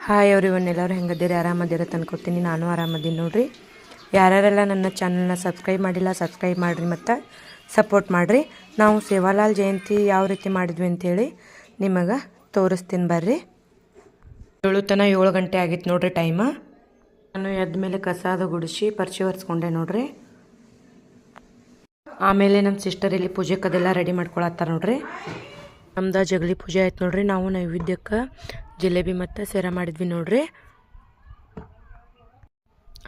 Hi everyone, ಎಲ್ಲರೂ ಹೆಂಗದ್ದೀರಿ? ಆರಾಮದಿರ ಅನ್ಕೋತೀನಿ. ನಾನು ಆರಾಮದೀನಿ ನೋಡ್ರಿ. ಯಾರ್ಯಾರೆಲ್ಲ ನನ್ನ ಚಾನಲ್ನ ಸಬ್ಸ್ಕ್ರೈಬ್ ಮಾಡಿಲ್ಲ ಸಬ್ಸ್ಕ್ರೈಬ್ ಮಾಡಿರಿ ಮತ್ತು ಸಪೋರ್ಟ್ ಮಾಡಿರಿ. ನಾವು ಸೇವಾಲಾಲ್ ಜಯಂತಿ ಯಾವ ರೀತಿ ಮಾಡಿದ್ವಿ ಅಂತೇಳಿ ನಿಮಗೆ ತೋರಿಸ್ತೀನಿ ಬರ್ರಿ. 7 ಗಂಟೆ ಆಗಿತ್ತು ನೋಡ್ರಿ ಟೈಮ. ನಾನು ಎದ್ದ ಮೇಲೆ ಕಸಾದ ಗುಡಿಸಿ ಪರ್ಚಿ ಒರೆಸ್ಕೊಂಡೆ ನೋಡ್ರಿ. ಆಮೇಲೆ ನಮ್ಮ ಸಿಸ್ಟರ್ ಇಲ್ಲಿ ಪೂಜೆಕದೆಲ್ಲ ರೆಡಿ ಮಾಡ್ಕೊಳತ್ತಾರ ನೋಡ್ರಿ. ನಮ್ದು ಜಗಲಿ ಪೂಜೆ ಆಯ್ತು ನೋಡ್ರಿ. ನಾವು ನೈವೇದ್ಯಕ್ಕೆ ಜಿಲೇಬಿ ಮತ್ತು ಸೇರ ಮಾಡಿದ್ವಿ ನೋಡ್ರಿ.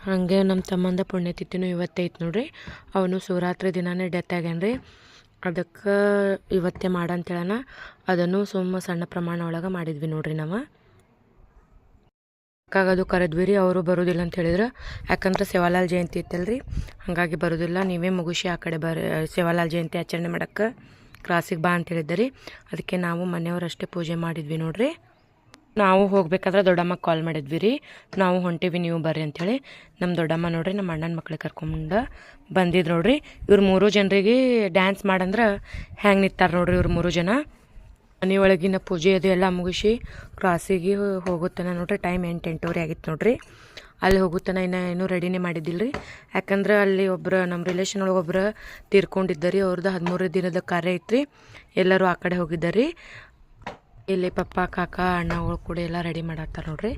ಹಾಗೆ ನಮ್ಮ ತಮ್ಮಂದ ಪುಣ್ಯತಿಥಿನೂ ಇವತ್ತೈತೆ ನೋಡ್ರಿ. ಅವನು ಶಿವರಾತ್ರಿ ದಿನಾನೇ ಡೆತ್ ಆಗ್ಯಾನ್ರಿ. ಅದಕ್ಕೆ ಇವತ್ತೇ ಮಾಡಂತೇಳನ ಅದನ್ನು ಸಣ್ಣ ಪ್ರಮಾಣ ಒಳಗೆ ಮಾಡಿದ್ವಿ ನೋಡ್ರಿ. ನಾವು ಅಕ್ಕಾಗದು ಕರೆದ್ವಿ ರೀ. ಅವರು ಬರೋದಿಲ್ಲ ಅಂತ ಹೇಳಿದ್ರು. ಯಾಕಂದ್ರೆ ಸೇವಾಲಾಲ್ ಜಯಂತಿ ಇತ್ತಲ್ರಿ, ಹಾಗಾಗಿ ಬರೋದಿಲ್ಲ, ನೀವೇ ಮುಗಿಸಿ ಆ ಕಡೆ ಸೇವಾಲಾಲ್ ಜಯಂತಿ ಆಚರಣೆ ಮಾಡೋಕ್ಕೆ ಕ್ರಾಸಿಗೆ ಬಾ ಅಂತ ಹೇಳಿದ್ರಿ. ಅದಕ್ಕೆ ನಾವು ಮನೆಯವರಷ್ಟೇ ಪೂಜೆ ಮಾಡಿದ್ವಿ ನೋಡ್ರಿ. ನಾವು ಹೋಗ್ಬೇಕಾದ್ರೆ ದೊಡ್ಡಮ್ಮಗೆ ಕಾಲ್ ಮಾಡಿದ್ವಿ ರೀ. ನಾವು ಹೊಂಟೀವಿ, ನೀವು ಬರ್ರಿ ಅಂಥೇಳಿ. ನಮ್ಮ ದೊಡ್ಡಮ್ಮ ನೋಡ್ರಿ ನಮ್ಮ ಅಣ್ಣನ ಮಕ್ಳಿಗೆ ಕರ್ಕೊಂಡು ಬಂದಿದ್ರು ನೋಡ್ರಿ. ಇವ್ರು 3 ಜನರಿಗೆ ಡ್ಯಾನ್ಸ್ ಮಾಡಂದ್ರೆ ಹೆಂಗೆ ನಿಂತಾರೆ ನೋಡ್ರಿ. ಇವ್ರು 3 ಜನ ಮನೆಯೊಳಗಿನ ಪೂಜೆ ಅದು ಎಲ್ಲ ಮುಗಿಸಿ ಕ್ರಾಸಿಗೆ ಹೋಗುತ್ತಾನೆ ನೋಡ್ರಿ. ಟೈಮ್ 8-8:30 ಆಗಿತ್ತು ನೋಡ್ರಿ. ಅಲ್ಲಿ ಹೋಗುತ್ತಾನೆ ಇನ್ನೂ ರೆಡಿನೇ ಮಾಡಿದ್ದಿಲ್ಲ ರೀ. ಯಾಕಂದ್ರೆ ಅಲ್ಲಿ ನಮ್ಮ ರಿಲೇಷನ್ ಒಳಗೆ ಒಬ್ಬರು ತೀರ್ಕೊಂಡಿದ್ದರಿ. ಅವ್ರದ್ದು 13 ದಿನದ ಕಾರ್ಯ ಐತ್ರಿ. ಎಲ್ಲರೂ ಆ ಕಡೆ ಹೋಗಿದ್ದಾರಿ. ಇಲ್ಲಿ ಪಪ್ಪ ಕಾಕ ಅಣ್ಣಗಳು ಕೂಡ ಎಲ್ಲ ರೆಡಿ ಮಾಡತ್ತಾರ ನೋಡ್ರಿ.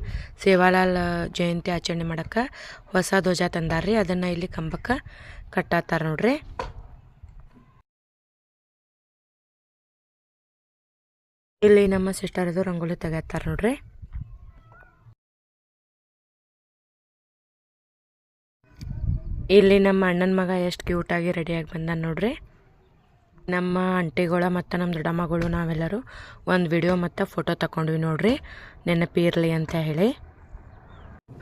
ಸೇವಾಲಾಲ್ ಜಯಂತಿ ಆಚರಣೆ ಮಾಡೋಕ್ಕೆ ಹೊಸ ಧ್ವಜ ತಂದಾರ್ರಿ. ಅದನ್ನು ಇಲ್ಲಿ ಕಂಬಕ್ಕೆ ಕಟ್ಟಾತಾರ ನೋಡ್ರಿ. ಇಲ್ಲಿ ನಮ್ಮ ಸಿಸ್ಟರ್ ಅದು ರಂಗೋಲಿ ತೆಗಿತಾರ ನೋಡ್ರಿ. ಇಲ್ಲಿ ನಮ್ಮ ಅಣ್ಣನ ಮಗ ಎಷ್ಟು ಕ್ಯೂಟಾಗಿ ರೆಡಿಯಾಗಿ ಬಂದ ನೋಡ್ರಿ. ನಮ್ಮ ಆಂಟಿಗಳ ಮತ್ತು ನಮ್ಮ ದೊಡ್ಡಮ್ಮಗಳು ನಾವೆಲ್ಲರೂ ಒಂದು ವಿಡಿಯೋ ಮತ್ತು ಫೋಟೋ ತಗೊಂಡ್ವಿ ನೋಡ್ರಿ, ನೆನಪಿರಲಿ ಅಂತ ಹೇಳಿ.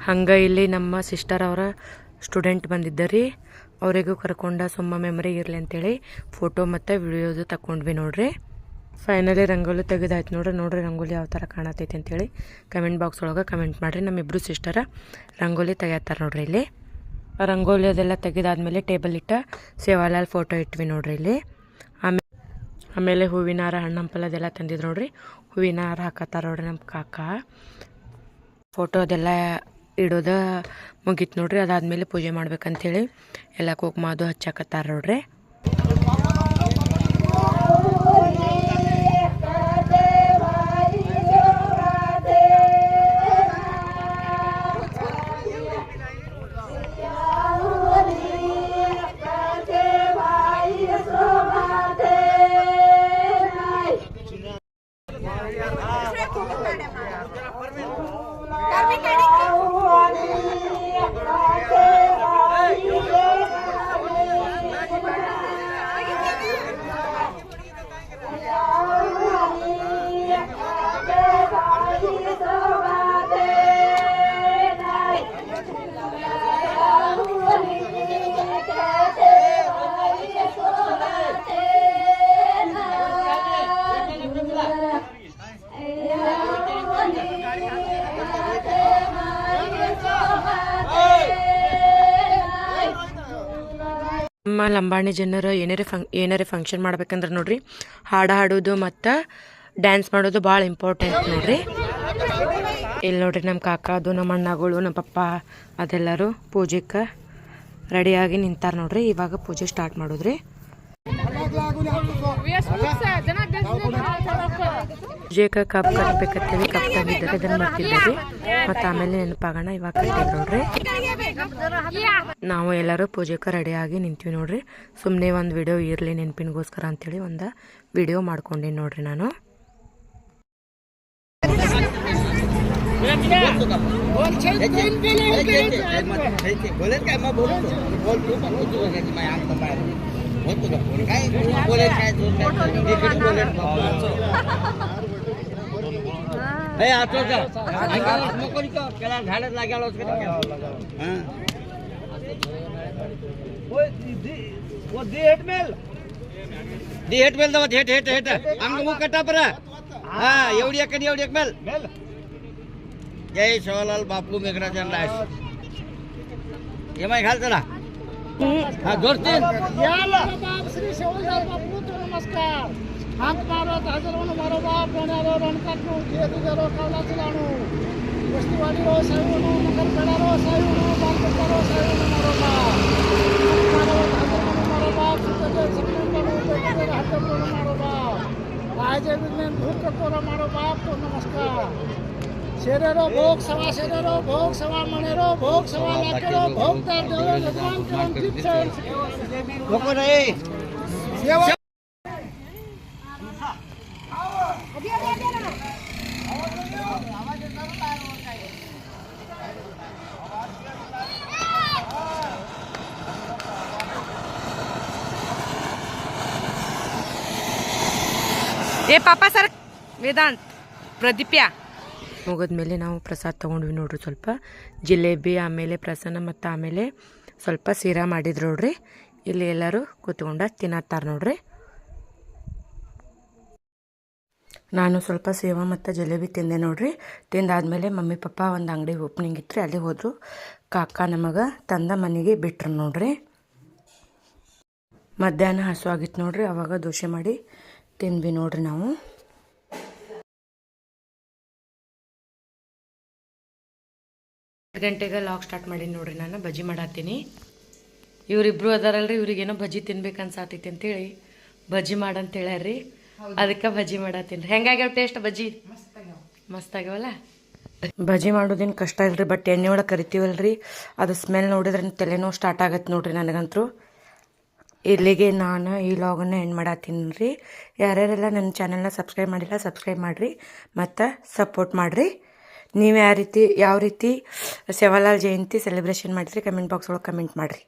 ಹಂಗೆ ಇಲ್ಲಿ ನಮ್ಮ ಸಿಸ್ಟರ್ ಅವರ ಸ್ಟೂಡೆಂಟ್ ಬಂದಿದ್ದರಿ. ಅವರಿಗೂ ಕರ್ಕೊಂಡು ಮೆಮೊರಿ ಇರಲಿ ಅಂತೇಳಿ ಫೋಟೋ ಮತ್ತು ವಿಡಿಯೋದು ತಗೊಂಡ್ವಿ ನೋಡ್ರಿ. ಫೈನಲಿ ರಂಗೋಲಿ ತೆಗೆದಾಯ್ತು ನೋಡ್ರಿ ರಂಗೋಲಿ ಯಾವ ಥರ ಕಾಣತೈತಿ ಅಂತೇಳಿ ಕಮೆಂಟ್ ಬಾಕ್ಸ್ ಒಳಗೆ ಕಮೆಂಟ್ ಮಾಡಿರಿ. ನಮ್ಮಿಬ್ಬರು ಸಿಸ್ಟರ ರಂಗೋಲಿ ತೆಗಿತಾರ ನೋಡ್ರಿ. ಇಲ್ಲಿ ರಂಗೋಲಿ ಅದೆಲ್ಲ ತೆಗೆದಾದ್ಮೇಲೆ ಟೇಬಲ್ ಇಟ್ಟ ಸೇವಾಲಾಲ್ ಫೋಟೋ ಇಟ್ವಿ ನೋಡ್ರಿ. ಇಲ್ಲಿ ಆಮೇಲೆ ಹೂವಿನ ಹಾರ ಹಣ್ಣು ಹಂಪಲ್ ಅದೆಲ್ಲ ತಂದಿದ್ರು ನೋಡ್ರಿ. ಹೂವಿನ ಹಾರ ಹಾಕತ್ತಾರ ನೋಡ್ರಿ ನಮ್ಮ ಕಾಕ. ಫೋಟೋ ಅದೆಲ್ಲ ಇಡೋದು ಮುಗೀತು ನೋಡ್ರಿ. ಅದಾದಮೇಲೆ ಪೂಜೆ ಮಾಡ್ಬೇಕಂತೇಳಿ ಎಲ್ಲ ಕುಂಕುಮ ಅದು ಹಚ್ಚಾಕತ್ತಾರ ನೋಡ್ರಿ. ನಮ್ಮ ಲಂಬಾಣಿ ಜನರು ಏನಾರೇ ಫಂಕ್ಷನ್ ಮಾಡ್ಬೇಕಂದ್ರೆ ನೋಡ್ರಿ ಹಾಡು ಹಾಡೋದು ಮತ್ತು ಡ್ಯಾನ್ಸ್ ಮಾಡೋದು ಭಾಳ ಇಂಪಾರ್ಟೆಂಟ್ ನೋಡ್ರಿ. ಇಲ್ಲಿ ನೋಡ್ರಿ ನಮ್ಮ ಕಾಕ ಅದು ನಮ್ಮ ಅಣ್ಣಗಳು ನಮ್ಮ ಪಪ್ಪ ಅದೆಲ್ಲರೂ ಪೂಜೆಗೆ ರೆಡಿಯಾಗಿ ನಿಂತಾರ ನೋಡ್ರಿ. ಇವಾಗ ಪೂಜೆ ಸ್ಟಾರ್ಟ್ ಮಾಡೋದ್ರಿ. ಪೂಜೆಗೆ ಕಪ್ ಕಟ್ಬೇಕಂತೇಳಿ ಕಪ್ ತಂದಿದ್ದಾರೆ, ಅದನ್ನು ಮಾಡ್ತಿದ್ದೀವಿ. ಮತ್ತು ಆಮೇಲೆ ನೆನಪಾಗೋಣ ಇವಾಗ ಕಟ್ಟಿದ್ರು ನೋಡ್ರಿ. ನಾವು ಎಲ್ಲರೂ ಪೂಜೆಗೆ ರೆಡಿಯಾಗಿ ನಿಂತೀವಿ ನೋಡ್ರಿ. ಸುಮ್ಮನೆ ಒಂದು ವಿಡಿಯೋ ಇರಲಿ ನೆನಪಿನಗೋಸ್ಕರ ಅಂತೇಳಿ ಒಂದು ವಿಡಿಯೋ ಮಾಡ್ಕೊಂಡೀನಿ ನೋಡ್ರಿ ನಾನು. एवढी एक मेल. जय सेवालाल बापू मेघराजन राज. घाल चला. जोरतीन श्री सेवालाल बापू नमस्कार. हात मारो हजर मारो बाप रणकाटू गाड़ी रो साइड नो मकर पेड़ा रो साइड नो बाल बच्चा रो साइड नो मारो बाप सुते सकने का नो बेटे हाथ को मारो बाप आज में भूख को मारो बाप तो नमस्कार शेरेरो भोग सवा मनेरो भोग सवा लाखेरो भोग तार देवो भगवान करम ठीक से લોકો નહીં सेवा ಏ ಪಾಪ ಸರ್ ವೇದಾಂತ್ ಪ್ರದೀಪ್ಯಾ ಮುಗಿದ್ಮೇಲೆ ನಾವು ಪ್ರಸಾದ ತೊಗೊಂಡ್ವಿ ನೋಡ್ರಿ. ಸ್ವಲ್ಪ ಜಿಲೇಬಿ, ಆಮೇಲೆ ಪ್ರಸನ್ನ ಮತ್ತು ಆಮೇಲೆ ಸ್ವಲ್ಪ ಸೀರಾ ಮಾಡಿದ್ರು ನೋಡ್ರಿ. ಇಲ್ಲಿ ಎಲ್ಲರೂ ಕೂತ್ಕೊಂಡು ತಿನ್ನತ್ತಾರ ನೋಡ್ರಿ. ನಾನು ಸ್ವಲ್ಪ ಸೇವಾ ಮತ್ತು ಜಿಲೇಬಿ ತಿಂದೆ ನೋಡ್ರಿ. ತಿಂದಾದ್ಮೇಲೆ ಮಮ್ಮಿ ಪಪ್ಪ ಒಂದು ಅಂಗಡಿ ಓಪನಿಂಗ್ ಇತ್ತು, ಅಲ್ಲಿ ಹೋದರು. ಕಾಕ ನಮಗೆ ತಂದ ಮನೆಗೆ ಬಿಟ್ರು ನೋಡ್ರಿ. ಮಧ್ಯಾಹ್ನ ಹಸು ಆಗಿತ್ತು ನೋಡ್ರಿ, ಅವಾಗ ದೋಸೆ ಮಾಡಿ ತಿಂದ್ವಿ ನೋಡ್ರಿ ನಾವು. ಗಂಟೆಗೆ ಲಾಗ್ ಸ್ಟಾರ್ಟ್ ಮಾಡೀನಿ ನೋಡ್ರಿ. ನಾನು ಬಜ್ಜಿ ಮಾಡತ್ತೀನಿ. ಇವರಿಬ್ರು ಅದಾರಲ್ರಿ, ಇವ್ರಿಗೇನೋ ಬಜ್ಜಿ ತಿನ್ಬೇಕು ಅನ್ಸಾತೈತಿ ಅಂತೇಳಿ ಬಜ್ಜಿ ಮಾಡಂತ ಹೇಳ್ಯಾರ್ರಿ. ಅದಕ್ಕೆ ಬಜ್ಜಿ ಮಾಡತ್ತೀನಿ. ಹೆಂಗಾಗ್ಯಾವ ಟೇಸ್ಟ್ ಬಜ್ಜಿ? ಮಸ್ತ್ ಆಗ್ಯಾವಲ್ಲ. ಬಜ್ಜಿ ಮಾಡೋದೇನು ಕಷ್ಟ ಇಲ್ರಿ, ಬಟ್ ಎಣ್ಣೆ ಒಳಗೆ ಕರಿತೀವಲ್ರಿ, ಅದು ಸ್ಮೆಲ್ ನೋಡಿದ್ರೆ ತಲೆನೋವು ಸ್ಟಾರ್ಟ್ ಆಗತ್ತೆ ನೋಡ್ರಿ ನನಗಂತೂ. ಇಲ್ಲಿಗೆ ನಾನು ಈ ಲಾಗನ್ನು ಎಂಡ್ ಮಾಡತ್ತೀನಿ ರೀ. ಯಾರ್ಯಾರೆಲ್ಲ ನನ್ನ ಚಾನಲ್ನ ಸಬ್ಸ್ಕ್ರೈಬ್ ಮಾಡಿಲ್ಲ ಸಬ್ಸ್ಕ್ರೈಬ್ ಮಾಡಿರಿ ಮತ್ತು ಸಪೋರ್ಟ್ ಮಾಡಿರಿ. ನೀವು ಯಾವ ರೀತಿ ಸೇವಾಲಾಲ್ ಜಯಂತಿ ಸೆಲೆಬ್ರೇಷನ್ ಮಾಡಿರಿ ಕಮೆಂಟ್ ಬಾಕ್ಸ್ ಒಳಗೆ ಕಮೆಂಟ್ ಮಾಡಿರಿ.